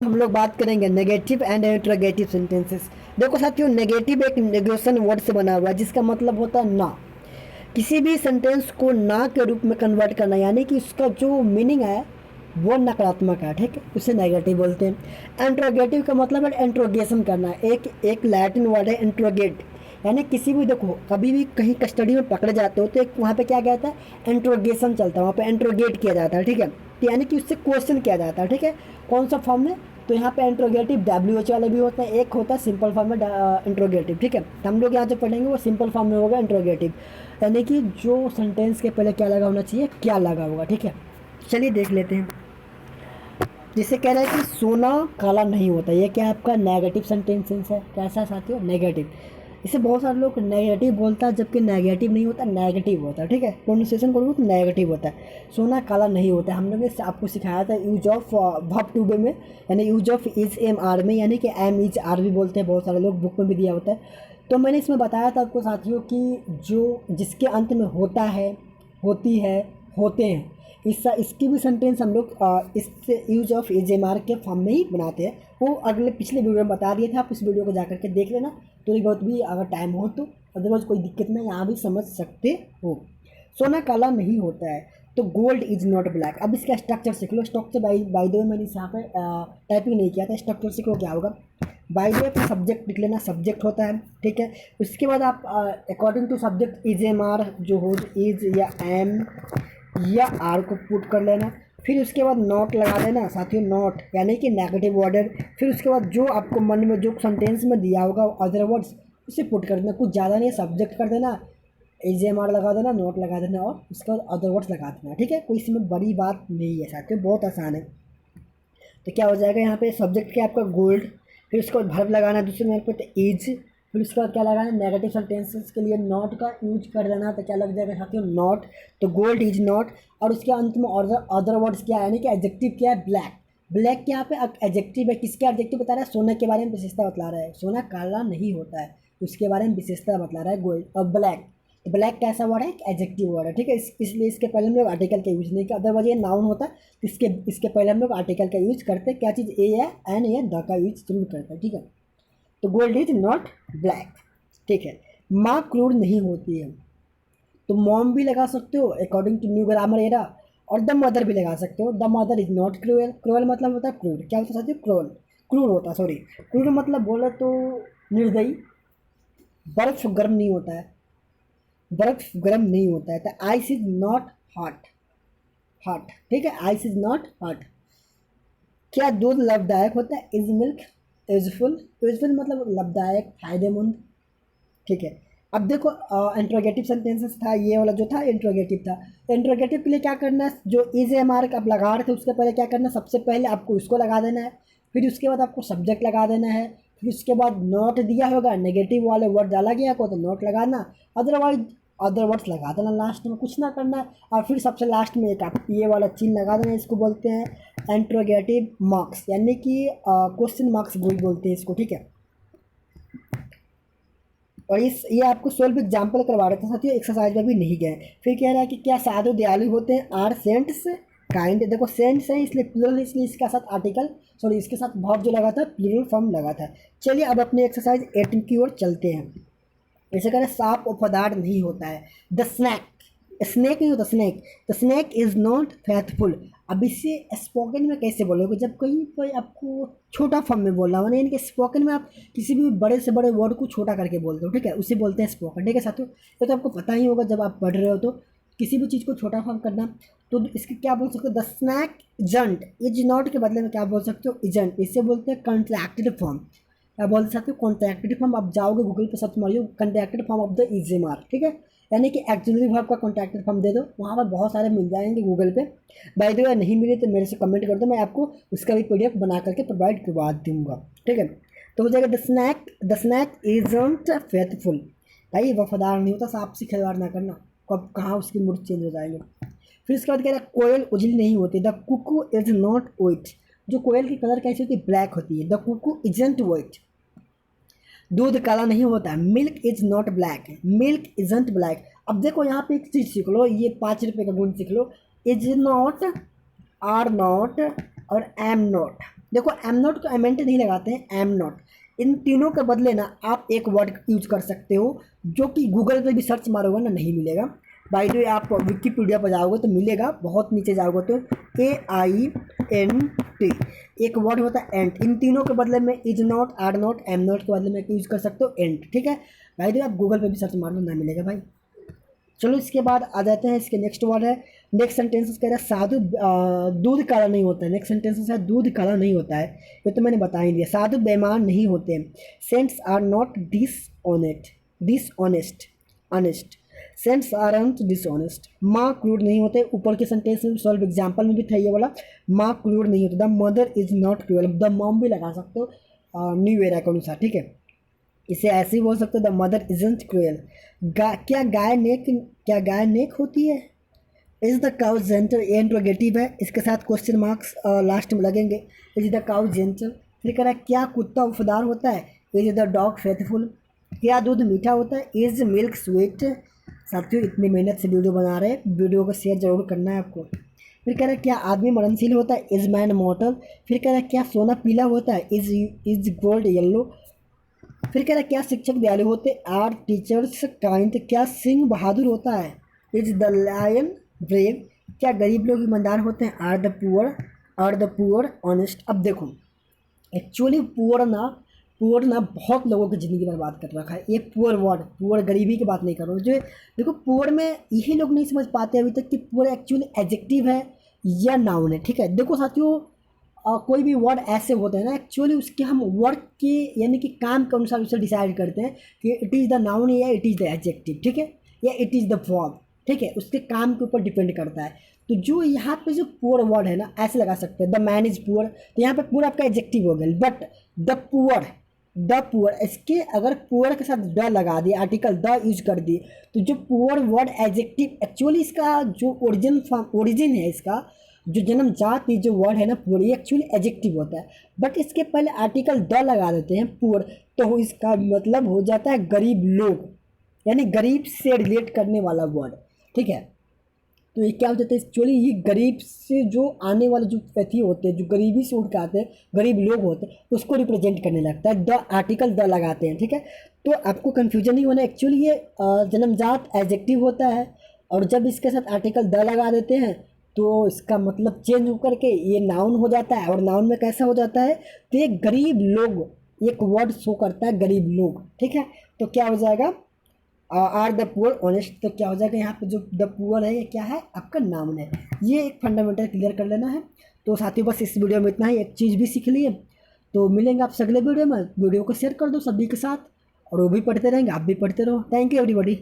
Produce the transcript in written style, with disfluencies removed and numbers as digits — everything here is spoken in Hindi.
हम लोग बात करेंगे नेगेटिव एंड इंट्रोगेटिव सेंटेंसेस। देखो साथियों, नेगेटिव एक नेगेशन वर्ड से बना हुआ है जिसका मतलब होता है ना। किसी भी सेंटेंस को ना के रूप में कन्वर्ट करना, यानी कि उसका जो मीनिंग है वो नकारात्मक है, ठीक है, उसे नेगेटिव बोलते हैं। इंट्रोगेटिव का मतलब है इंट्रोगेशन करना। एक एक लैटिन वर्ड है इंट्रोगेट, यानी किसी भी, देखो कभी भी कहीं कस्टडी में पकड़े जाते हो तो एक वहाँ पे क्या कहता है, इंट्रोगेशन चलता है, वहाँ पे इंट्रोगेट किया जाता है, ठीक है, तो यानी कि उससे क्वेश्चन किया जाता है, ठीक है। कौन सा फॉर्म में, तो यहाँ पे इंट्रोगेटिव WH वाले भी होते हैं, एक होता है सिंपल फॉर्म में इंट्रोगेटिव, ठीक है। तो हम लोग यहाँ जो पढ़ेंगे वो सिंपल फॉर्म में होगा इंट्रोगेटिव, यानी कि जो सेंटेंस के पहले क्या लगा होना चाहिए, क्या लगा होगा, ठीक है। चलिए देख लेते हैं। जिसे कह रहा है कि सोना काला नहीं होता, ये क्या आपका नेगेटिव सेंटेंस है। कैसा है साथियों, नेगेटिव। इसे बहुत सारे लोग नेगेटिव बोलता है, जबकि नेगेटिव नहीं होता, नेगेटिव होता है, ठीक है। प्रोनाउंसिएशन करोगे तो नेगेटिव होता है। सोना काला नहीं होता, हम लोग ने आपको सिखाया था use of verb to be में, यानी use of is am are में, यानी कि एम इज आर भी बोलते हैं बहुत सारे लोग, बुक में भी दिया होता है। तो मैंने इसमें बताया था आपको साथियों कि जो जिसके अंत में होता है, होती है, होते हैं, इसकी भी सेंटेंस हम लोग इससे use of is am are के फॉर्म में ही बनाते हैं। वो अगले पिछले वीडियो में बता दिए थे, आप इस वीडियो को जाकर के देख लेना, थोड़ी बहुत भी अगर टाइम हो तो, अदरवाइज कोई दिक्कत नहीं, यहाँ भी समझ सकते हो। सोना काला नहीं होता है, तो गोल्ड इज नॉट ब्लैक। अब इसका स्ट्रक्चर सीख लो। स्ट्रक्चर बाई द वे मैंने यहाँ पे टाइपिंग नहीं किया था, स्ट्रक्चर सीख लो क्या होगा। बाई द वे पर सब्जेक्ट लिख लेना, सब्जेक्ट होता है, ठीक है। उसके बाद आप according to subject is am are जो हो, इज या एम या आर को पुट कर लेना। फिर उसके बाद नॉट लगा देना साथियों, नॉट यानी कि नेगेटिव ऑर्डर। फिर उसके बाद जो आपको मन में जो सेंटेंस में दिया होगा अदर वर्ड्स उसे पुट कर देना, कुछ ज़्यादा नहीं, सब्जेक्ट कर देना, एज एम आर लगा देना, नोट लगा देना और उसके बाद अदर वर्ड्स लगा देना, ठीक है। कोई इसमें बड़ी बात नहीं है साथियों, बहुत आसान है। तो क्या हो जाएगा यहाँ पे, सब्जेक्ट क्या आपका गोल्ड, फिर उसके बाद वर्ब लगाना दूसरे नंबर पे तो इज, फिर उसके बाद क्या लगाना, नेगेटिव सेंटेंसेस के लिए नॉट का यूज कर देना, तो क्या लग जाएगा साथियों, नॉट। तो गोल्ड इज नॉट, और उसके अंत में अदर वर्ड्स क्या है, यानी कि एडजेक्टिव क्या है, ब्लैक। ब्लैक क्या पे एडजेक्टिव है, किसके एडजेक्टिव बता रहा है, सोना के बारे में विशेषता बता रहा है। सोना काला नहीं होता है, उसके बारे में विशेषता बता रहा है गोल्ड और ब्लैक। तो ब्लैक कैसा वर्ड है, एक एडजेक्टिव वर्ड है, ठीक है। इसलिए इसके पहले हम लोग आर्टिकल का यूज नहीं किया, अदरवाइज ये नाउन होता तो इसके इसके पहले हम लोग आर्टिकल का यूज करते, क्या चीज़, ए या एन या द का यूज जरूर करते हैं, ठीक है। तो गोल्ड इज नॉट ब्लैक, ठीक है। माँ क्रूर नहीं होती है, तो मॉम भी लगा सकते हो according to new grammar era, और द मदर भी लगा सकते हो। The mother is not cruel. Cruel मतलब होता है क्रूर, क्या होता है साथियों, क्रूअल, क्रूर होता है, सॉरी। क्रूर मतलब बोले तो निर्दयी। बर्फ गर्म नहीं होता है, बर्फ गर्म नहीं होता है, तो ice is not hot, hot, ठीक है, आइस इज नॉट हॉट। क्या दूध लाभदायक होता है, इज मिल्क यूजफुल। यूजफुल मतलब लाभदायक, फायदेमंद, ठीक है। अब देखो इंट्रोगेटिव सेंटेंसेस था, ये वाला जो था इंट्रोगेटिव था। इंट्रोगेटिव के लिए क्या करना है, जो इज एम आर आप लगा रहे थे उसके पहले क्या करना है, सबसे पहले आपको उसको लगा देना है, फिर उसके बाद आपको सब्जेक्ट लगा देना है, फिर उसके बाद नोट दिया होगा, नेगेटिव वाले वर्ड डाला गया को तो नोट लगाना, अदरवाइज अदर वर्ड्स लगा देना लास्ट में, कुछ ना करना है। और फिर सबसे लास्ट में एक आप ये वाला चिन्ह लगा देना, इसको बोलते हैं इंट्रोगेटिव मार्क्स, यानी कि क्वेश्चन मार्क्स बोलते हैं इसको, ठीक है। और ये आपको सोल्व एग्जाम्पल करवा रहे थे साथियों, एक्सरसाइज में भी नहीं गए। फिर कह रहा है कि क्या साधु दयालु होते हैं, आर सेंट्स काइंड। देखो सेंट्स है इसलिए प्लूरल, इसलिए इसके साथ आर्टिकल, सॉरी इसके साथ वर्ब जो लगा था प्लूरल फॉर्म लगा था। चलिए अब अपने एक्सरसाइज 18 की ओर चलते हैं। ऐसे कह रहे सांप वफादार नहीं होता है, द स्नैक, स्नैक नहीं होता, snake, the snake is not faithful. अब इसे स्पोकन में कैसे बोलोगे, जब कोई आपको छोटा फॉर्म में बोलना हो, यानी कि स्पोकन में आप किसी भी बड़े से बड़े वर्ड को छोटा करके बोलते हो, ठीक है, उसे बोलते हैं स्पोकन, ठीक है साथियों। ये तो आपको पता ही होगा जब आप पढ़ रहे हो तो, किसी भी चीज़ को छोटा फॉर्म करना। तो इसके क्या बोल सकते हो, the snake isn't, is not के बदले में क्या बोल सकते हो, इजंट, इसे बोलते हैं कंट्रैक्टेड फॉर्म। क्या बोल सकते हो, कॉन्ट्रैक्टेड फॉर्म। आप जाओगे गूगल पे search Mario contracted form of the इजेमार, ठीक है, यानी कि एक्चुअली वर्ब का कॉन्ट्रैक्टेड फॉर्म दे दो, वहाँ पर बहुत सारे मिल जाएंगे गूगल पे। बाय द वे नहीं मिले तो मेरे से कमेंट कर दो, मैं आपको उसका भी PDF बना करके प्रोवाइड करवा दूंगा, ठीक है। तो हो जाएगा द स्नैक इजंट फेथफुल, भाई वफादार नहीं होता, सांप से खिलवाड़ ना करना, कब कहाँ उसकी मूड चेंज हो जाएंगे। फिर उसके बाद कह रहा है कोयल उजली नहीं होती, the Kuku is not white. जो कोयल की कलर कैसी होती है, ब्लैक होती है, द कुकू इजंट वाइट। दूध काला नहीं होता है, milk is not black, milk isn't black. अब देखो यहाँ पे एक चीज़ सीख लो, ये 5 रुपये का गुण सीख लो, इज नॉट, आर नॉट और एम नॉट, देखो एम नॉट को एमेंट नहीं लगाते हैं, एम नॉट। इन तीनों के बदले ना आप एक वर्ड यूज कर सकते हो जो कि गूगल पे भी सर्च मारोगे ना नहीं मिलेगा। बाय द वे आप विकीपीडिया पर जाओगे तो मिलेगा, बहुत नीचे जाओगे तो AINT एक वर्ड होता है एंट। इन तीनों के बदले में is not, are not, am not के बदले में यूज कर सकते हो एंट, ठीक है। बाय द वे आप गूगल पे भी सर्च मार लो ना मिलेगा भाई। चलो इसके बाद आ जाते हैं, इसके नेक्स्ट वर्ड है, नेक्स्ट सेंटेंस कह रहा है साधु दूध काला नहीं होता है। नेक्स्ट सेंटेंस है दूध काला नहीं होता है, ये तो मैंने बता ही दिया। साधु बेईमान नहीं होते हैं। Saints are not dishonest honest. Saints are not dishonest. माँ क्रूर नहीं होते, ऊपर के सेंटेंस में सॉल्व एग्जाम्पल में भी था ये वाला, माँ क्रूर नहीं होती। The mother is not cruel, the mom भी लगा सकते हो न्यू एरा के अनुसार, ठीक है। इसे ऐसे ही बोल सकते हो द मदर इजंट क्रूअल। क्या गाय नेक होती है। इज द काउ जेंटल, ये इंट्रोगेटिव है, इसके साथ क्वेश्चन मार्क्स लास्ट में लगेंगे। Is the cow gentle. फिर कह रहा है क्या कुत्ता वफादार होता है। Is the dog faithful. क्या दूध मीठा होता है। Is milk sweet. साथियों इतनी मेहनत से वीडियो बना रहे हैं, वीडियो को शेयर जरूर करना है आपको। फिर कह रहा है क्या आदमी मरणशील होता है। Is man mortal. फिर कह रहा है क्या सोना पीला होता है। Is gold yellow. फिर कह रहा है क्या शिक्षक दयालु होते। Are teachers kind. क्या सिंह बहादुर होता है। Is the lion brave. क्या गरीब लोग ईमानदार होते हैं। Are the poor honest. अब देखो एक्चुअली पुअर ना बहुत लोगों की ज़िंदगी बर्बाद कर रखा है। ये पुअर वर्ड, पुअर गरीबी की बात नहीं कर रहा हूँ। जो देखो पुअर में यही लोग नहीं समझ पाते अभी तक कि पुअर एक्चुअली एडजेक्टिव है या नाउन है, ठीक है। देखो साथियों कोई भी वर्ड ऐसे होते हैं ना एक्चुअली उसके हम वर्ड के यानी कि काम के अनुसार उसे डिसाइड करते हैं कि इट इज़ द नाउन या इट इज़ द एडजेक्टिव, ठीक है, या इट इज़ द वर्ब, ठीक है। उसके काम के ऊपर डिपेंड करता है। तो जो यहाँ पे जो पुअर वर्ड है ना ऐसे लगा सकते हैं द मैन इज पुअर, तो यहाँ पे पुअर आपका एडजेक्टिव हो गया। बट द पुअर इसके अगर पुअर के साथ द लगा दिए, आर्टिकल द यूज कर दिए, तो जो पुअर वर्ड एडजेक्टिव एक्चुअली इसका जो ओरिजिन है, इसका जो जन्मजात ये जो वर्ड है ना पुअर, ये एक्चुअली एडजेक्टिव होता है। बट इसके पहले आर्टिकल द लगा देते हैं पुअर, तो इसका मतलब हो जाता है गरीब लोग, यानी गरीब से रिलेट करने वाला वर्ड, ठीक है। तो ये क्या हो जाता है एक्चुअली, ये गरीब से जो आने वाले जो व्यक्ति होते हैं, जो गरीबी से उठ के आते हैं, गरीब लोग होते हैं, उसको रिप्रेजेंट करने लगता है। द आर्टिकल द लगाते हैं, ठीक है। तो आपको कन्फ्यूजन नहीं होना, एक्चुअली ये जन्मजात एडजेक्टिव होता है, और जब इसके साथ आर्टिकल द लगा देते हैं तो इसका मतलब चेंज होकर के ये नाउन हो जाता है। और नाउन में कैसा हो जाता है, तो ये गरीब लोग एक वर्ड शो करता है, गरीब लोग, ठीक है। तो क्या हो जाएगा आर द पुअर ऑनेस्ट, तो क्या हो जाएगा यहाँ पे जो द पुअर है ये क्या है आपका नाउन है। ये एक फंडामेंटल क्लियर कर लेना है। तो साथियों बस इस वीडियो में इतना ही, एक चीज़ भी सीख लिए। तो मिलेंगे आपसे अगले वीडियो में, वीडियो को शेयर कर दो सभी के साथ, और वो भी पढ़ते रहेंगे, आप भी पढ़ते रहो। Thank you everybody.